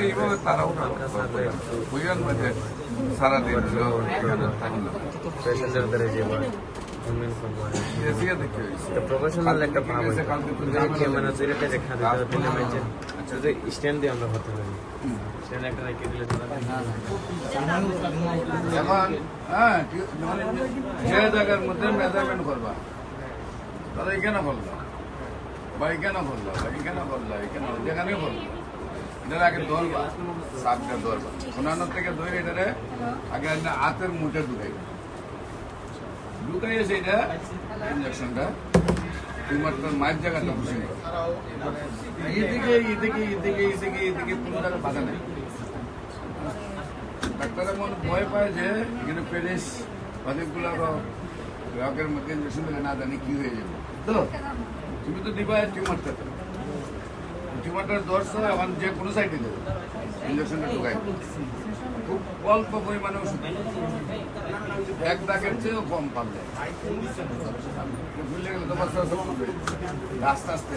এইভাবে তারাও বুঝলেন যে সারাদিন প্রফেশনাল একটা ভাব মানে স্ট্যান্ড দিয়ে আমরা হতে পারি স্ট্যান্ড একটা রেখে দিলে এখন হ্যাঁ যে জায়গার মধ্যে মেজারমেন্ট করবা তাহলে এখানে বললো বা এখানে বললো বা এখানে বললো এখানে যেখানে বললো এটার আগে ধরবা সাপটা ধরবা অন্যান্য থেকে ধরে এটারে আগে হাতের মুঠে ঢুকাইয়েছে এটা ইঞ্জেকশনটা টিউমারটার মায়ের জায়গাটা বুঝে নেই এদিকে এদিকে এদিকে এদিকে এদিকে কোনো জায়গায় বাধা নেই ডাক্তার এমন ভয় পায় যে এখানে প্যারিস অনেকগুলো রকের মধ্যে ইঞ্জেকশন দিলে না জানি কি হয়ে যাবে তো তুমি তো দিবা টিউমারটা ধরছো এখন যে কোনো সাইডে দেবে ইঞ্জেকশনটা ঢুকাই খুব অল্প পরিমাণে ওষুধ এক দাগের চেয়েও কম পারলে ভুলে গেলে তো আস্তে আস্তে